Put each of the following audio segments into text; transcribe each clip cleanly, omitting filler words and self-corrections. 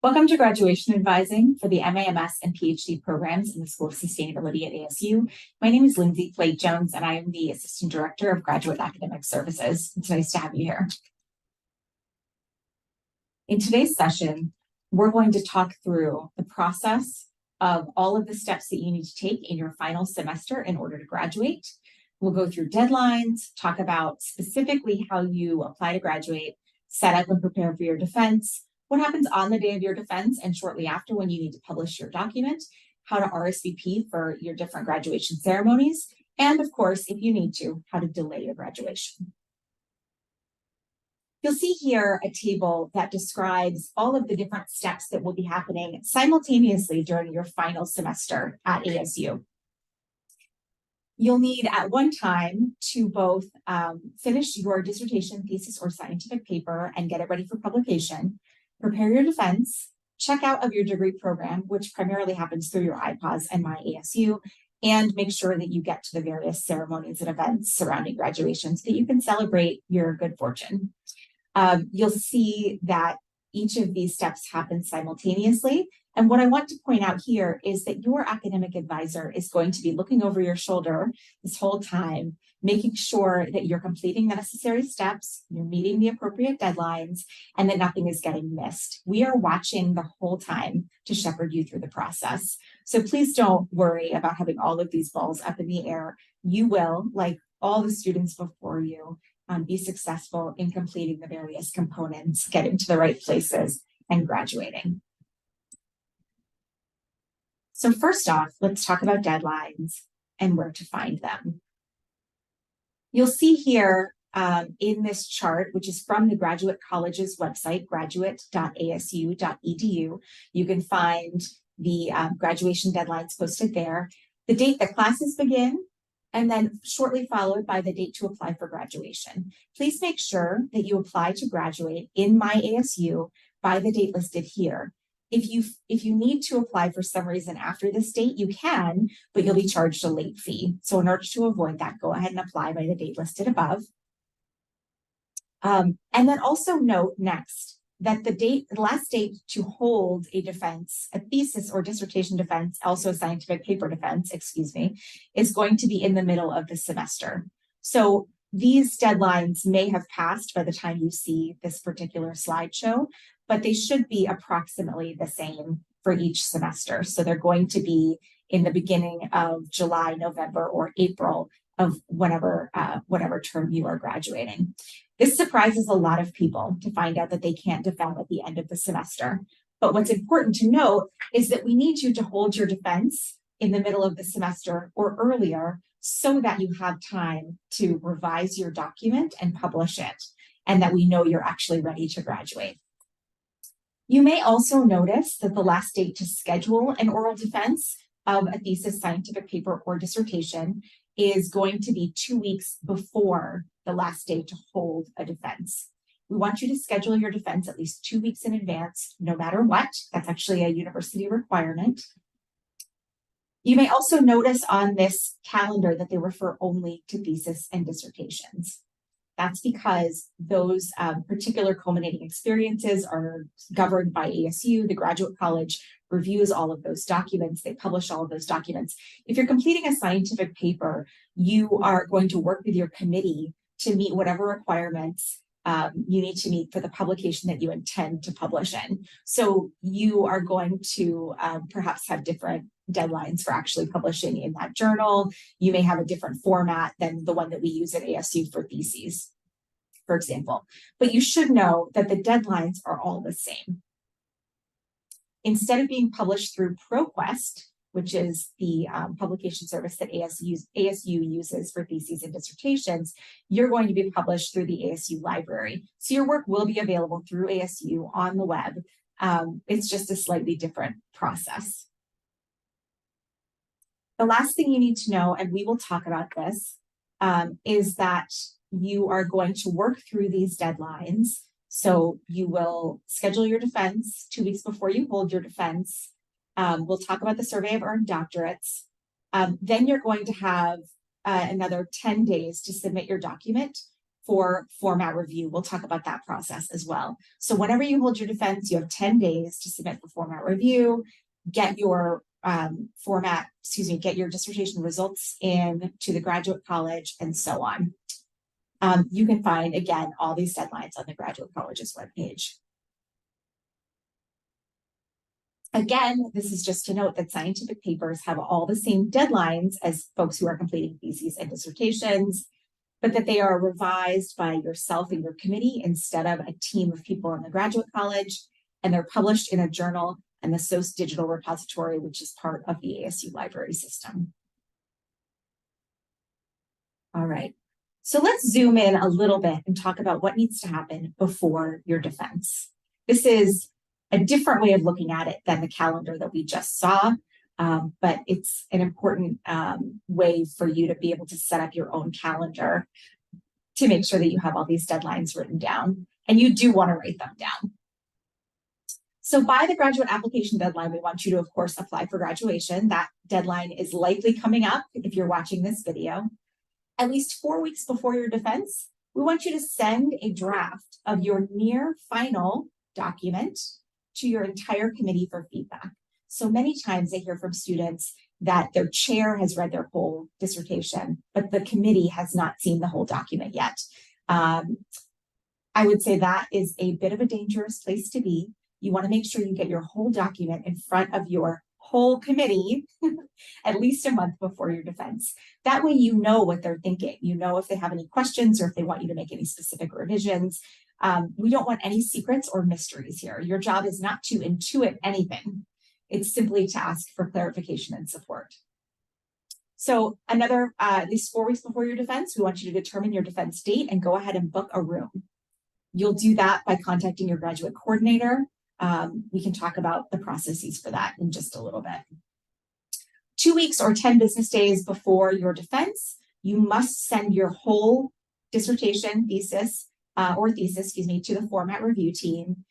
Welcome to graduation advising for the MAMS and PhD programs in the School of Sustainability at ASU. My name is Lindsay Flake-Jones, and I am the Assistant Director of Graduate Academic Services. It's nice to have you here. In today's session, we're going to talk through the process of all of the steps that you need to take in your final semester in order to graduate. We'll go through deadlines, talk about specifically how you apply to graduate, set up and prepare for your defense, what happens on the day of your defense and shortly after when you need to publish your document, how to RSVP for your different graduation ceremonies, and of course, if you need to, how to delay your graduation. You'll see here a table that describes all of the different steps that will be happening simultaneously during your final semester at ASU. You'll need at one time to both finish your dissertation, thesis, or scientific paper and get it ready for publication, prepare your defense, check out of your degree program, which primarily happens through your IPAWS and My ASU, and make sure that you get to the various ceremonies and events surrounding graduation so that you can celebrate your good fortune. You'll see that each of these steps happen simultaneously. And what I want to point out here is that your academic advisor is going to be looking over your shoulder this whole time, making sure that you're completing the necessary steps, you're meeting the appropriate deadlines, and that nothing is getting missed. We are watching the whole time to shepherd you through the process. So please don't worry about having all of these balls up in the air. You will, like all the students before you, be successful in completing the various components, getting to the right places, and graduating. So first off, let's talk about deadlines and where to find them. You'll see here in this chart, which is from the Graduate College's website, graduate.asu.edu, you can find the graduation deadlines posted there, the date that classes begin, and then shortly followed by the date to apply for graduation. Please make sure that you apply to graduate in My ASU by the date listed here. If you need to apply for some reason after this date, you can, but you'll be charged a late fee. So in order to avoid that, go ahead and apply by the date listed above. And then also note next that the last date to hold a defense, a thesis or dissertation defense, also a scientific paper defense, is going to be in the middle of the semester. So these deadlines may have passed by the time you see this particular slideshow, but they should be approximately the same for each semester. So they're going to be in the beginning of July, November, or April of whatever term you are graduating. This surprises a lot of people to find out that they can't defend at the end of the semester. But what's important to note is that we need you to hold your defense in the middle of the semester or earlier so that you have time to revise your document and publish it, and that we know you're actually ready to graduate. You may also notice that the last date to schedule an oral defense of a thesis, scientific paper, or dissertation is going to be 2 weeks before the last date to hold a defense. We want you to schedule your defense at least 2 weeks in advance, no matter what. That's actually a university requirement. You may also notice on this calendar that they refer only to thesis and dissertations. That's because those particular culminating experiences are governed by ASU. The Graduate College reviews all of those documents. They publish all of those documents. If you're completing a scientific paper, you are going to work with your committee to meet whatever requirements you need to meet for the publication that you intend to publish in. So you are going to perhaps have different deadlines for actually publishing in that journal. You may have a different format than the one that we use at ASU for theses, for example. But you should know that the deadlines are all the same. Instead of being published through ProQuest, which is the publication service that ASU uses for theses and dissertations, you're going to be published through the ASU library. So your work will be available through ASU on the web. It's just a slightly different process. The last thing you need to know, and we will talk about this, is that you are going to work through these deadlines. So you will schedule your defense 2 weeks before you hold your defense. We'll talk about the survey of earned doctorates. Then you're going to have another 10 days to submit your document for format review. We'll talk about that process as well. So whenever you hold your defense, you have 10 days to submit for format review, get your get your dissertation results in to the graduate college, and so on. You can find, again, all these deadlines on the Graduate College's webpage. Again, this is just to note that scientific papers have all the same deadlines as folks who are completing theses and dissertations, but that they are revised by yourself and your committee instead of a team of people in the Graduate College, and they're published in a journal and the SOS digital repository, which is part of the ASU library system. All right, so let's zoom in a little bit and talk about what needs to happen before your defense. This is a different way of looking at it than the calendar that we just saw, but it's an important way for you to be able to set up your own calendar to make sure that you have all these deadlines written down, and you do want to write them down. So by the graduate application deadline, we want you to, of course, apply for graduation. That deadline is likely coming up if you're watching this video. At least 4 weeks before your defense, we want you to send a draft of your near final document to your entire committee for feedback. So many times I hear from students that their chair has read their whole dissertation, but the committee has not seen the whole document yet. I would say that is a bit of a dangerous place to be. You want to make sure you get your whole document in front of your whole committee at least a month before your defense. That way you know what they're thinking. You know if they have any questions or if they want you to make any specific revisions. We don't want any secrets or mysteries here. Your job is not to intuit anything. It's simply to ask for clarification and support. So at least 4 weeks before your defense, we want you to determine your defense date and go ahead and book a room. You'll do that by contacting your graduate coordinator. We can talk about the processes for that in just a little bit. 2 weeks or 10 business days before your defense, you must send your whole dissertation, thesis, to the format review team.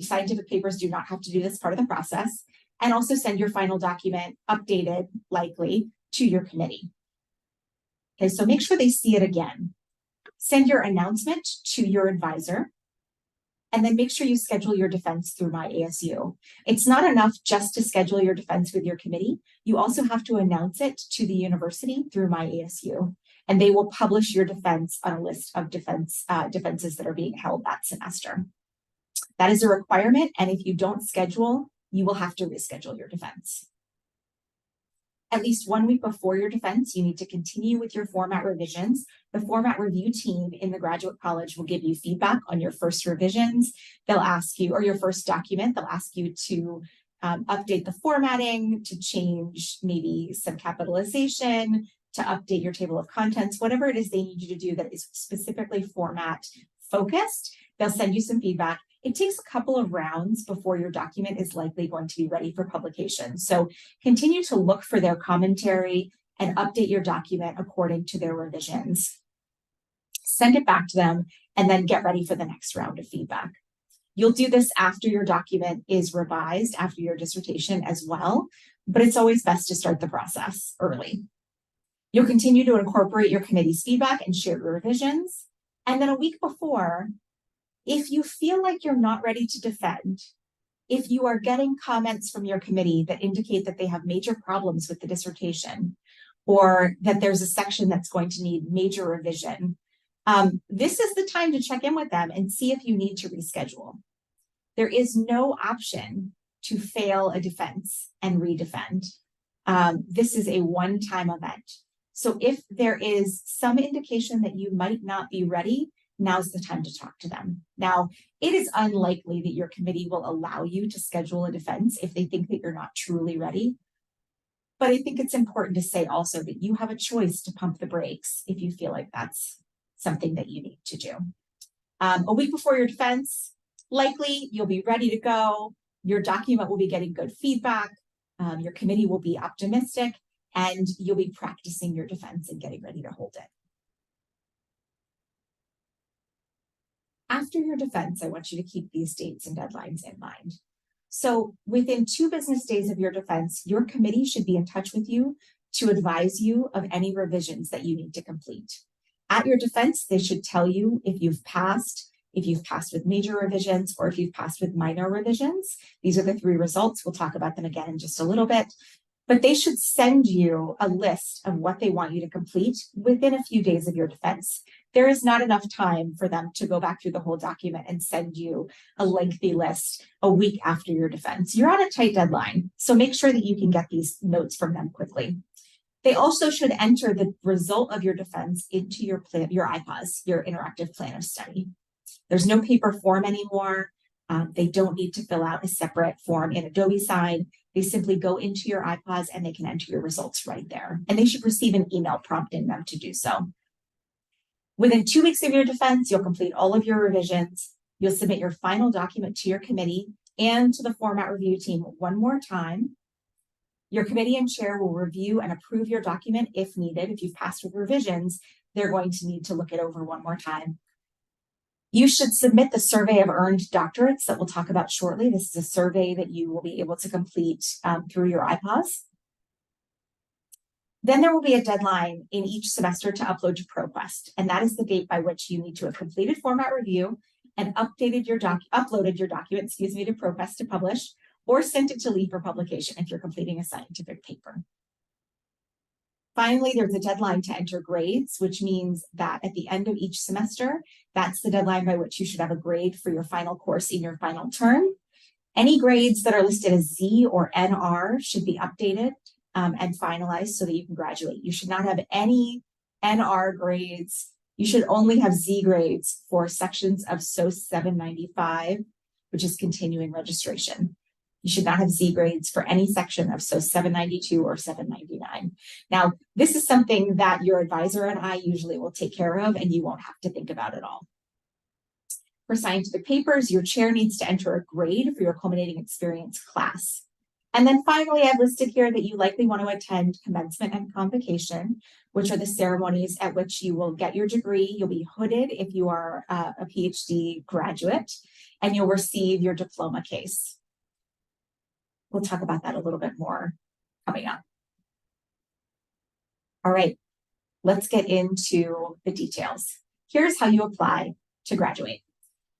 Scientific papers do not have to do this part of the process, and also send your final document, updated likely, to your committee. Okay, so make sure they see it again. Send your announcement to your advisor, and then make sure you schedule your defense through My ASU. It's not enough just to schedule your defense with your committee. You also have to announce it to the university through My ASU, and they will publish your defense on a list of defenses that are being held that semester. That is a requirement, and if you don't schedule, you will have to reschedule your defense. At least 1 week before your defense, you need to continue with your format revisions. The format review team in the Graduate College will give you feedback on your first revisions. They'll ask you, or your first document, they'll ask you to update the formatting, to change maybe some capitalization, to update your table of contents, whatever it is they need you to do that is specifically format focused. They'll send you some feedback. It takes a couple of rounds before your document is likely going to be ready for publication. So continue to look for their commentary and update your document according to their revisions. Send it back to them and then get ready for the next round of feedback. You'll do this after your document is revised, after your dissertation as well, but it's always best to start the process early. You'll continue to incorporate your committee's feedback and share your revisions. And then a week before, if you feel like you're not ready to defend, if you are getting comments from your committee that indicate that they have major problems with the dissertation, or that there's a section that's going to need major revision, this is the time to check in with them and see if you need to reschedule. There is no option to fail a defense and redefend. This is a one-time event. So if there is some indication that you might not be ready, now's the time to talk to them. Now, it is unlikely that your committee will allow you to schedule a defense if they think that you're not truly ready. But I think it's important to say also that you have a choice to pump the brakes if you feel like that's something that you need to do. A week before your defense, likely you'll be ready to go. Your document will be getting good feedback. Your committee will be optimistic, and you'll be practicing your defense and getting ready to hold it. After your defense, I want you to keep these dates and deadlines in mind. So within 2 business days of your defense, your committee should be in touch with you to advise you of any revisions that you need to complete. At your defense, they should tell you if you've passed with major revisions, or if you've passed with minor revisions. These are the 3 results. We'll talk about them again in just a little bit. But they should send you a list of what they want you to complete within a few days of your defense. There is not enough time for them to go back through the whole document and send you a lengthy list a week after your defense. You're on a tight deadline, so make sure that you can get these notes from them quickly. They also should enter the result of your defense into your IPAWS, your interactive plan of study. There's no paper form anymore. They don't need to fill out a separate form in Adobe Sign. They simply go into your IPAWS and they can enter your results right there. And they should receive an email prompting them to do so. Within 2 weeks of your defense, you'll complete all of your revisions. You'll submit your final document to your committee and to the format review team one more time. Your committee and chair will review and approve your document if needed. If you've passed with revisions, they're going to need to look it over one more time. You should submit the survey of earned doctorates that we'll talk about shortly. This is a survey that you will be able to complete through your IPAWS. Then there will be a deadline in each semester to upload to ProQuest, and that is the date by which you need to have completed format review and uploaded your document, to ProQuest to publish, or sent it to Lee for publication if you're completing a scientific paper. Finally, there's a deadline to enter grades, which means that at the end of each semester, that's the deadline by which you should have a grade for your final course in your final term. Any grades that are listed as Z or NR should be updated and finalized so that you can graduate. You should not have any NR grades. You should only have Z grades for sections of SOS 795, which is continuing registration. You should not have Z grades for any section of SOS 792 or 799. Now, this is something that your advisor and I usually will take care of, and you won't have to think about it all. For scientific papers, your chair needs to enter a grade for your culminating experience class. And then finally, I've listed here that you likely want to attend commencement and convocation, which are the ceremonies at which you will get your degree. You'll be hooded if you are a PhD graduate, and you'll receive your diploma case. We'll talk about that a little bit more coming up. All right, let's get into the details. Here's how you apply to graduate.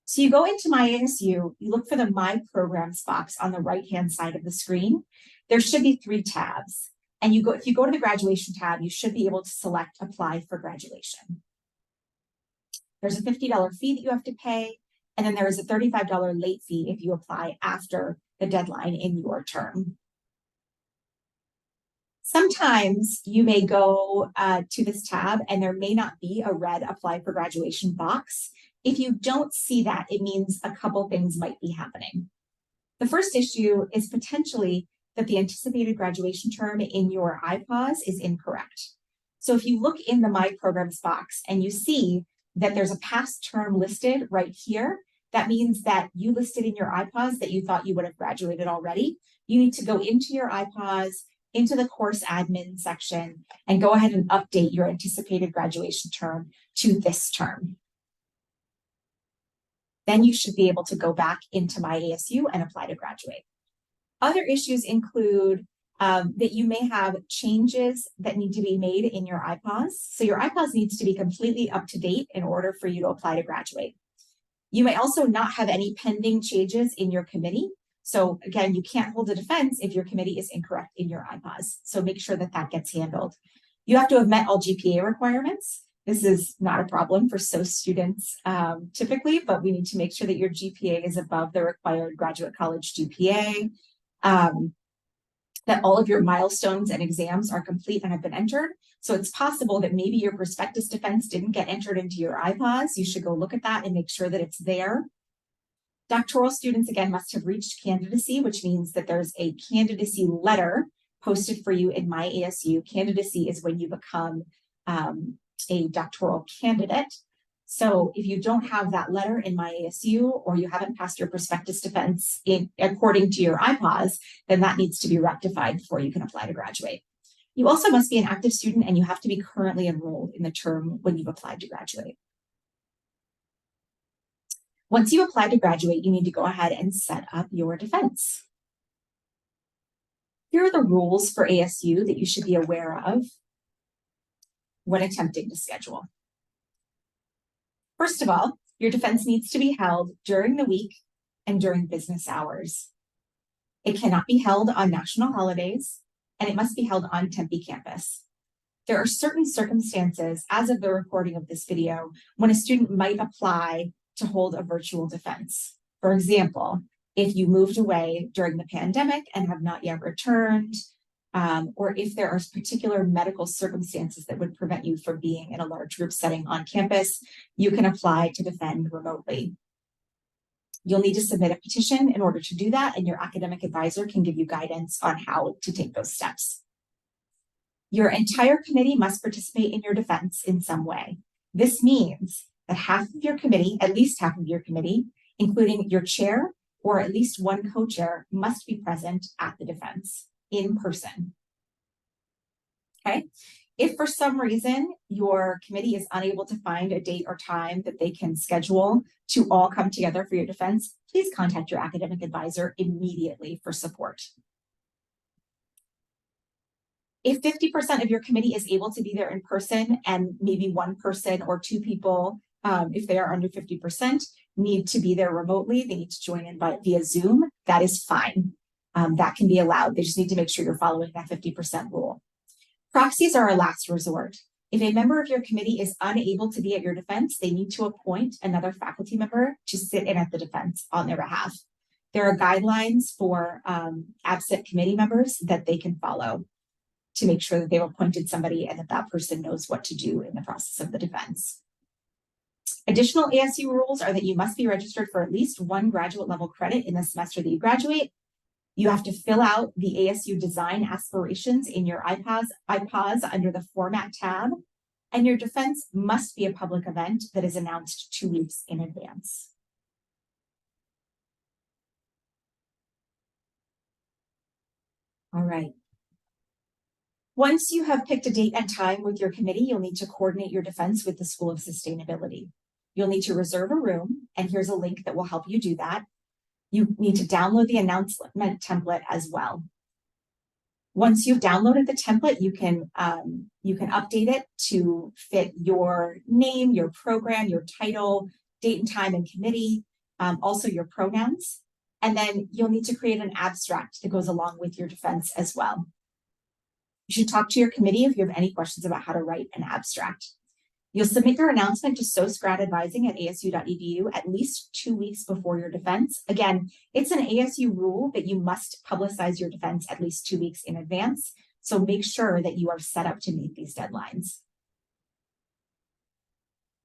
So you go into My ASU, you look for the My Programs box on the right-hand side of the screen. There should be 3 tabs. And if you go to the graduation tab, you should be able to select Apply for Graduation. There's a $50 fee that you have to pay, and then there is a $35 late fee if you apply after the deadline in your term. Sometimes you may go to this tab and there may not be a red Apply for Graduation box. If you don't see that, it means a couple things might be happening. The first issue is potentially that the anticipated graduation term in your IPAWS is incorrect. So if you look in the My Programs box and you see that there's a past term listed right here, that means that you listed in your IPAWS that you thought you would have graduated already. You need to go into your IPAWS, into the course admin section, and go ahead and update your anticipated graduation term to this term. Then you should be able to go back into My ASU and apply to graduate. Other issues include that you may have changes that need to be made in your IPAWS. So your IPAWS needs to be completely up to date in order for you to apply to graduate. You may also not have any pending changes in your committee. So again, you can't hold a defense if your committee is incorrect in your IPAWS. So make sure that that gets handled. You have to have met all GPA requirements. This is not a problem for SOS students typically, but we need to make sure that your GPA is above the required graduate college GPA, that all of your milestones and exams are complete and have been entered. So it's possible that maybe your prospectus defense didn't get entered into your IPAWS. You should go look at that and make sure that it's there. Doctoral students, again, must have reached candidacy, which means that there's a candidacy letter posted for you in My ASU. Candidacy is when you become a doctoral candidate. So if you don't have that letter in My ASU, or you haven't passed your prospectus defense according to your IPAWS, then that needs to be rectified before you can apply to graduate. You also must be an active student, and you have to be currently enrolled in the term when you've applied to graduate. Once you apply to graduate, you need to go ahead and set up your defense. Here are the rules for ASU that you should be aware of when attempting to schedule. First of all, your defense needs to be held during the week and during business hours. It cannot be held on national holidays, and it must be held on Tempe campus. There are certain circumstances, as of the recording of this video, when a student might apply to hold a virtual defense. For example, if you moved away during the pandemic and have not yet returned, or if there are particular medical circumstances that would prevent you from being in a large group setting on campus, you can apply to defend remotely. You'll need to submit a petition in order to do that, and your academic advisor can give you guidance on how to take those steps. Your entire committee must participate in your defense in some way. This means that half of your committee, at least half of your committee, including your chair or at least one co-chair, must be present at the defense in person. Okay. If for some reason your committee is unable to find a date or time that they can schedule to all come together for your defense, please contact your academic advisor immediately for support. If 50% of your committee is able to be there in person and maybe one person or two people, if they are under 50%, need to be there remotely, they need to join in via Zoom, that is fine. That can be allowed. They just need to make sure you're following that 50% rule. Proxies are a last resort. If a member of your committee is unable to be at your defense, they need to appoint another faculty member to sit in at the defense on their behalf. There are guidelines for absent committee members that they can follow to make sure that they've appointed somebody and that that person knows what to do in the process of the defense. Additional ASU rules are that you must be registered for at least one graduate level credit in the semester that you graduate. You have to fill out the ASU design aspirations in your IPAWS under the format tab, and your defense must be a public event that is announced 2 weeks in advance. All right. Once you have picked a date and time with your committee, you'll need to coordinate your defense with the School of Sustainability. You'll need to reserve a room, and here's a link that will help you do that. You need to download the announcement template as well. Once you've downloaded the template, you can update it to fit your name, your program, your title, date and time and committee, also your pronouns. And then you'll need to create an abstract that goes along with your defense as well. You should talk to your committee if you have any questions about how to write an abstract. You'll submit your announcement to sosgradadvising@asu.edu at least 2 weeks before your defense. Again, it's an ASU rule that you must publicize your defense at least 2 weeks in advance. So make sure that you are set up to meet these deadlines.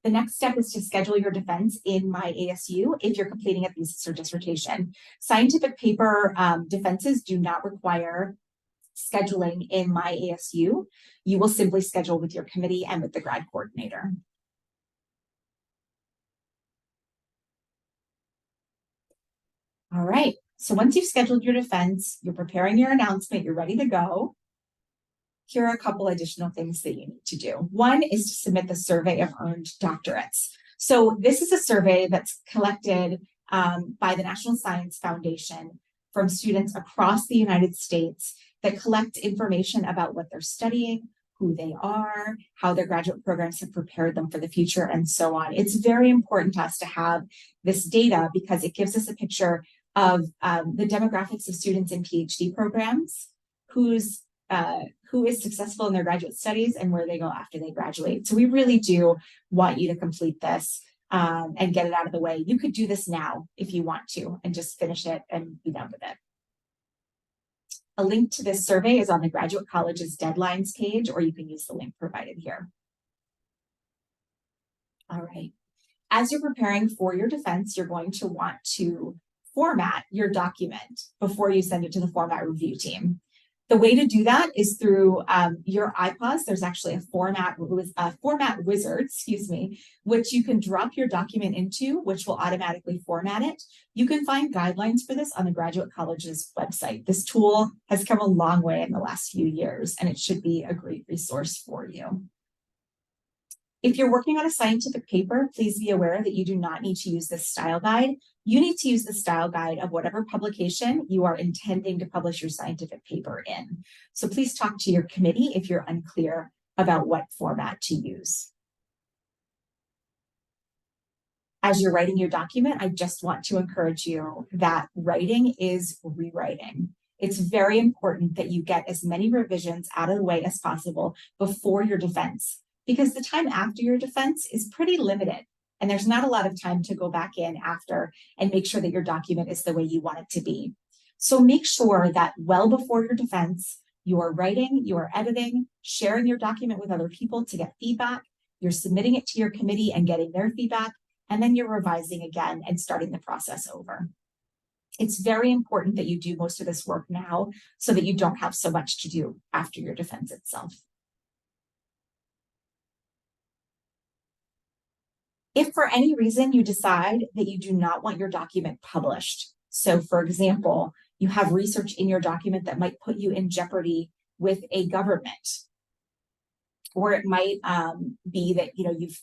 The next step is to schedule your defense in My ASU if you're completing a thesis or dissertation. Scientific paper defenses do not require scheduling in My ASU. You will simply schedule with your committee and with the grad coordinator. All right, so once you've scheduled your defense, you're preparing your announcement, you're ready to go. Here are a couple additional things that you need to do. One is to submit the survey of earned doctorates. So this is a survey that's collected by the National Science Foundation from students across the United States that collect information about what they're studying, who they are, how their graduate programs have prepared them for the future, and so on. It's very important to us to have this data because it gives us a picture of the demographics of students in PhD programs, who is successful in their graduate studies and where they go after they graduate. So we really do want you to complete this and get it out of the way. You could do this now if you want to and just finish it and be done with it. A link to this survey is on the Graduate College's deadlines page, or you can use the link provided here. All right. As you're preparing for your defense, you're going to want to format your document before you send it to the format review team. The way to do that is through your IPAWS. There's actually a format wizard, which you can drop your document into, which will automatically format it. You can find guidelines for this on the Graduate College's website. This tool has come a long way in the last few years, and it should be a great resource for you. If you're working on a scientific paper, please be aware that you do not need to use this style guide. You need to use the style guide of whatever publication you are intending to publish your scientific paper in. So please talk to your committee if you're unclear about what format to use. As you're writing your document, I just want to encourage you that writing is rewriting. It's very important that you get as many revisions out of the way as possible before your defense, because the time after your defense is pretty limited. And there's not a lot of time to go back in after and make sure that your document is the way you want it to be. So make sure that well before your defense, you are writing, you are editing, sharing your document with other people to get feedback, you're submitting it to your committee and getting their feedback, and then you're revising again and starting the process over. It's very important that you do most of this work now so that you don't have so much to do after your defense itself. If for any reason you decide that you do not want your document published, so for example, you have research in your document that might put you in jeopardy with a government, or it might be that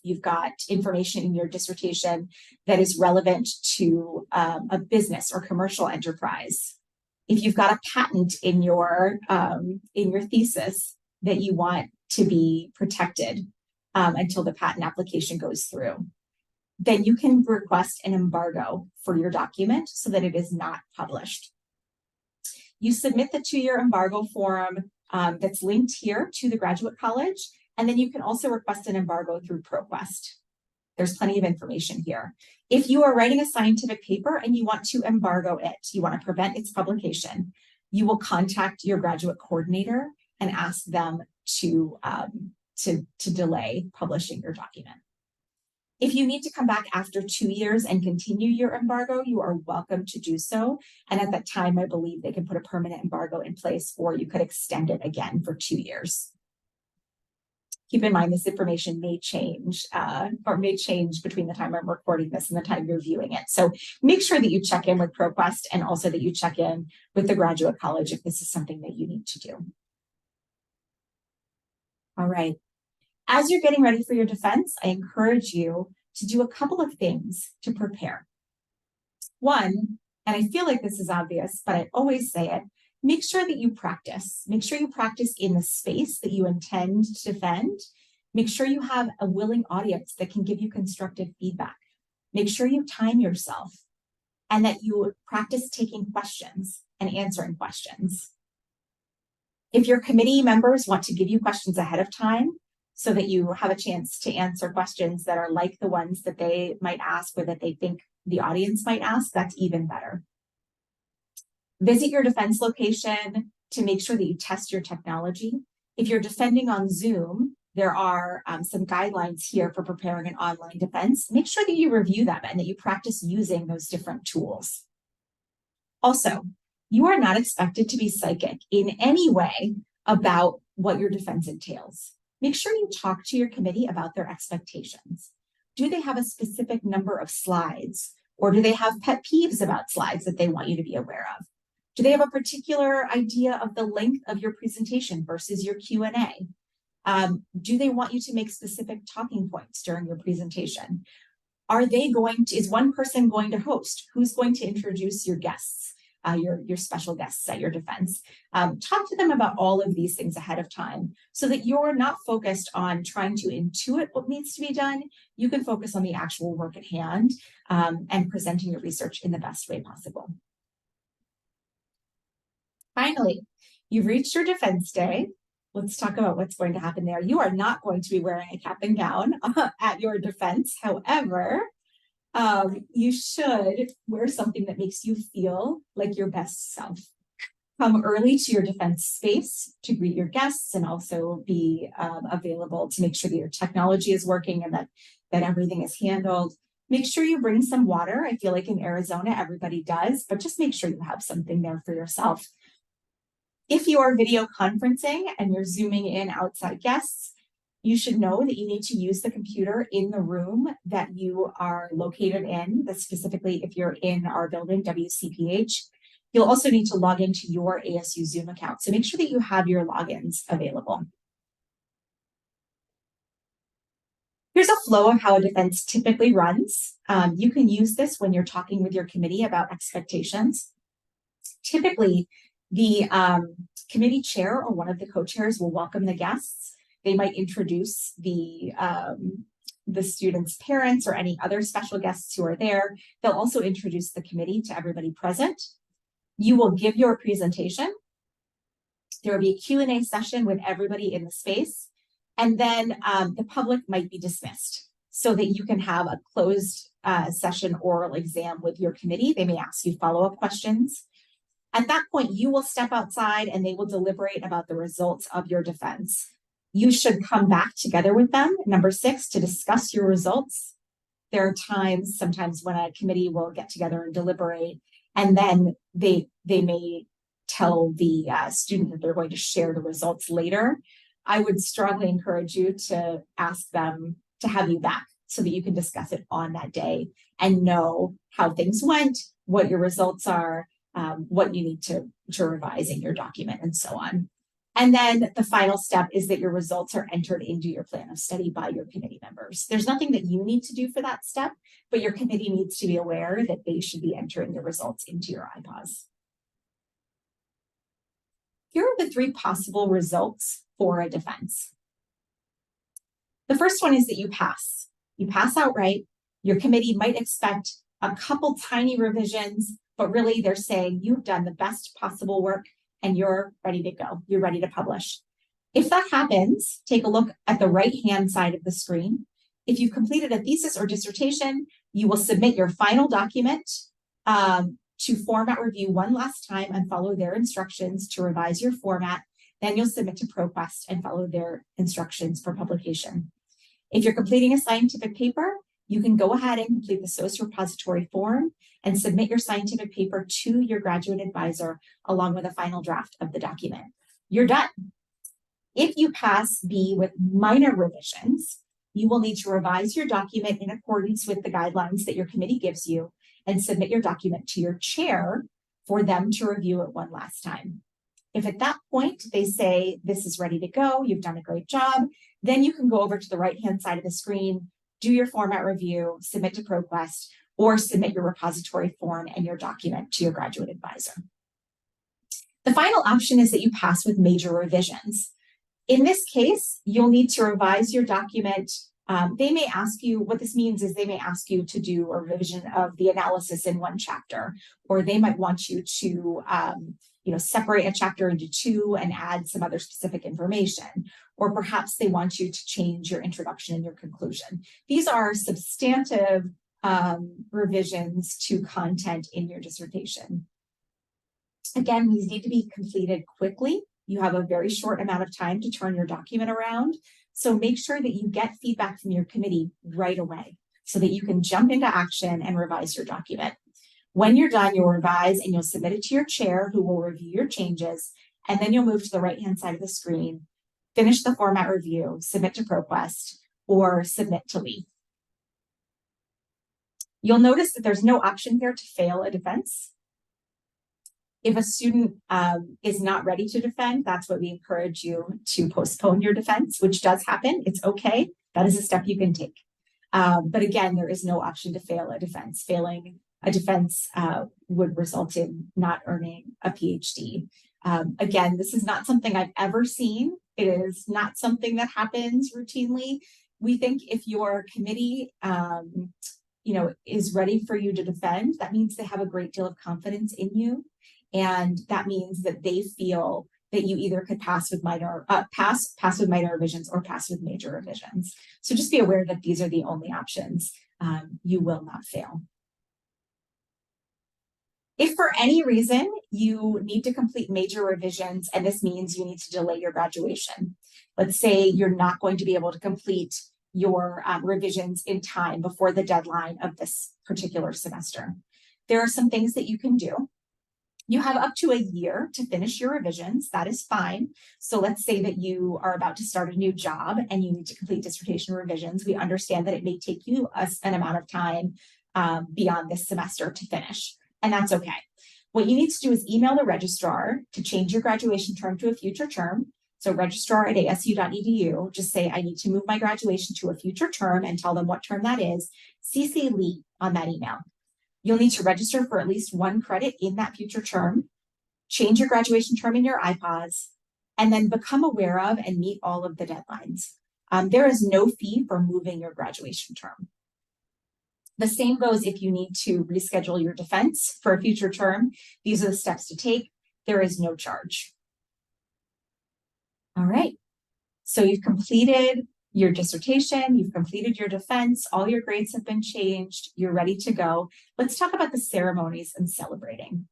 you've got information in your dissertation that is relevant to a business or commercial enterprise. If you've got a patent in your thesis that you want to be protected until the patent application goes through, then you can request an embargo for your document so that it is not published. You submit the 2-year embargo form that's linked here to the Graduate College, and then you can also request an embargo through ProQuest. There's plenty of information here. If you are writing a scientific paper and you want to embargo it, you want to prevent its publication, you will contact your graduate coordinator and ask them to delay publishing your document. If you need to come back after 2 years and continue your embargo, you are welcome to do so. And at that time, I believe they can put a permanent embargo in place, or you could extend it again for 2 years. Keep in mind, this information may change between the time I'm recording this and the time you're viewing it. So make sure that you check in with ProQuest, and also that you check in with the Graduate College if this is something that you need to do. All right. As you're getting ready for your defense, I encourage you to do a couple of things to prepare. One, and I feel like this is obvious, but I always say it, make sure that you practice. Make sure you practice in the space that you intend to defend. Make sure you have a willing audience that can give you constructive feedback. Make sure you time yourself, and that you practice taking questions and answering questions. If your committee members want to give you questions ahead of time, so that you have a chance to answer questions that are like the ones that they might ask or that they think the audience might ask, that's even better. Visit your defense location to make sure that you test your technology. If you're defending on Zoom, there are some guidelines here for preparing an online defense. Make sure that you review them and that you practice using those different tools. Also, you are not expected to be psychic in any way about what your defense entails. Make sure you talk to your committee about their expectations. Do they have a specific number of slides? Or do they have pet peeves about slides that they want you to be aware of? Do they have a particular idea of the length of your presentation versus your Q&A? Do they want you to make specific talking points during your presentation? Is one person going to host? Who's going to introduce your guests? Your special guests at your defense. Talk to them about all of these things ahead of time so that you're not focused on trying to intuit what needs to be done. You can focus on the actual work at hand and presenting your research in the best way possible. Finally, you've reached your defense day. Let's talk about what's going to happen there. You are not going to be wearing a cap and gown at your defense. However, you should wear something that makes you feel like your best self. Come early to your defense space to greet your guests and also be available to make sure that your technology is working and that everything is handled. Make sure you bring some water. I feel like in Arizona, everybody does, but just make sure you have something there for yourself. If you are video conferencing and you're zooming in outside guests, you should know that you need to use the computer in the room that you are located in. That's specifically if you're in our building, WCPH. You'll also need to log into your ASU Zoom account. So make sure that you have your logins available. Here's a flow of how a defense typically runs. You can use this when you're talking with your committee about expectations. Typically, the committee chair or one of the co-chairs will welcome the guests. They might introduce the the students' parents or any other special guests who are there. They'll also introduce the committee to everybody present. You will give your presentation. There will be a Q&A session with everybody in the space. And then the public might be dismissed so that you can have a closed session oral exam with your committee. They may ask you follow-up questions. At that point, you will step outside and they will deliberate about the results of your defense. You should come back together with them, number 6, to discuss your results. There are times, sometimes when a committee will get together and deliberate, and then they may tell the student that they're going to share the results later. I would strongly encourage you to ask them to have you back so that you can discuss it on that day and know how things went, what your results are, what you need to revise in your document, and so on. And then the final step is that your results are entered into your plan of study by your committee members. There's nothing that you need to do for that step, but your committee needs to be aware that they should be entering the results into your IPAWS. Here are the 3 possible results for a defense. The first one is that you pass. You pass outright. Your committee might expect a couple tiny revisions, but really they're saying you've done the best possible work and you're ready to go. You're ready to publish. If that happens, take a look at the right-hand side of the screen. If you've completed a thesis or dissertation, you will submit your final document to format review one last time and follow their instructions to revise your format. Then you'll submit to ProQuest and follow their instructions for publication. If you're completing a scientific paper, you can go ahead and complete the SOS repository form and submit your scientific paper to your graduate advisor along with a final draft of the document. You're done. If you pass B with minor revisions, you will need to revise your document in accordance with the guidelines that your committee gives you and submit your document to your chair for them to review it one last time. If at that point they say, this is ready to go, you've done a great job, then you can go over to the right-hand side of the screen, do your format review, submit to ProQuest, or submit your repository form and your document to your graduate advisor. The final option is that you pass with major revisions. In this case, you'll need to revise your document. They may ask you, what this means is they may ask you to do a revision of the analysis in one chapter, or they might want you to separate a chapter into 2 and add some other specific information, or perhaps they want you to change your introduction and your conclusion. These are substantive revisions to content in your dissertation. Again, these need to be completed quickly. You have a very short amount of time to turn your document around. So make sure that you get feedback from your committee right away so that you can jump into action and revise your document. When you're done, you'll revise and you'll submit it to your chair who will review your changes. And then you'll move to the right-hand side of the screen, finish the format review, submit to ProQuest, or submit to LEAF. You'll notice that there's no option here to fail a defense. If a student is not ready to defend, that's what we encourage you to postpone your defense, which does happen. It's okay. That is a step you can take. But again, there is no option to fail a defense. Failing a defense would result in not earning a PhD. Again, this is not something I've ever seen. It is not something that happens routinely. We think if your committee is ready for you to defend, that means they have a great deal of confidence in you. And that means that they feel that you either could pass with minor revisions or pass with major revisions. So just be aware that these are the only options. You will not fail. If for any reason you need to complete major revisions, and this means you need to delay your graduation, let's say you're not going to be able to complete your revisions in time before the deadline of this particular semester, there are some things that you can do. You have up to a year to finish your revisions. That is fine. So let's say that you are about to start a new job and you need to complete dissertation revisions. We understand that it may take you an amount of time beyond this semester to finish, and that's okay. What you need to do is email the registrar to change your graduation term to a future term. So registrar@asu.edu, just say, I need to move my graduation to a future term and tell them what term that is. CC Lee on that email. You'll need to register for at least 1 credit in that future term, change your graduation term in your IPAWS, and then become aware of and meet all of the deadlines. There is no fee for moving your graduation term. The same goes if you need to reschedule your defense for a future term. These are the steps to take. There is no charge. All right. So you've completed your dissertation, you've completed your defense, all your grades have been changed, you're ready to go. Let's talk about the ceremonies and celebrating.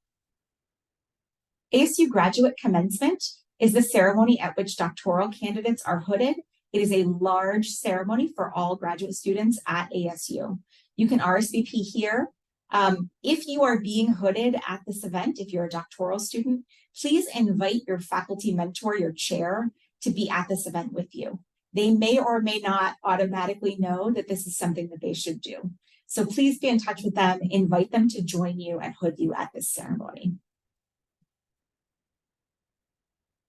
ASU graduate commencement is the ceremony at which doctoral candidates are hooded. It is a large ceremony for all graduate students at ASU. You can RSVP here. If you are being hooded at this event, if you're a doctoral student, please invite your faculty mentor, your chair, to be at this event with you. They may or may not automatically know that this is something that they should do. So please be in touch with them, invite them to join you and hood you at this ceremony.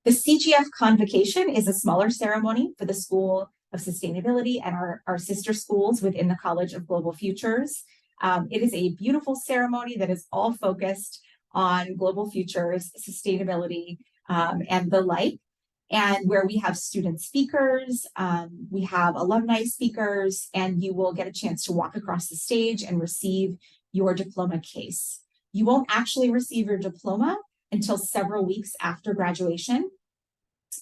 The CGF Convocation is a smaller ceremony for the School of Sustainability and our sister schools within the College of Global Futures. It is a beautiful ceremony that is all focused on global futures, sustainability, and the like, and where we have student speakers, we have alumni speakers, and you will get a chance to walk across the stage and receive your diploma case. You won't actually receive your diploma until several weeks after graduation,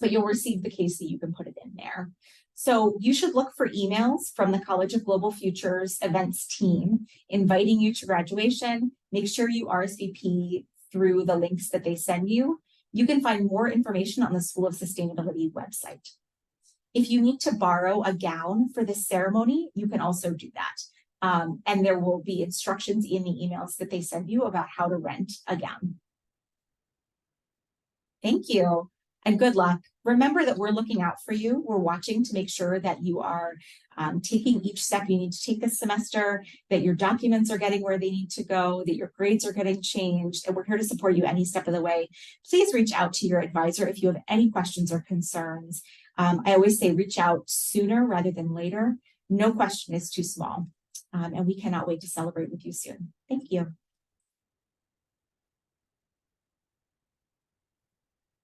but you'll receive the case that you can put it in there. So you should look for emails from the College of Global Futures events team inviting you to graduation. Make sure you RSVP through the links that they send you. You can find more information on the School of Sustainability website. If you need to borrow a gown for this ceremony, you can also do that. And there will be instructions in the emails that they send you about how to rent a gown. Thank you. And good luck. Remember that we're looking out for you. We're watching to make sure that you are taking each step you need to take this semester, that your documents are getting where they need to go, that your grades are getting changed, and we're here to support you any step of the way. Please reach out to your advisor if you have any questions or concerns. I always say reach out sooner rather than later. No question is too small, and we cannot wait to celebrate with you soon. Thank you.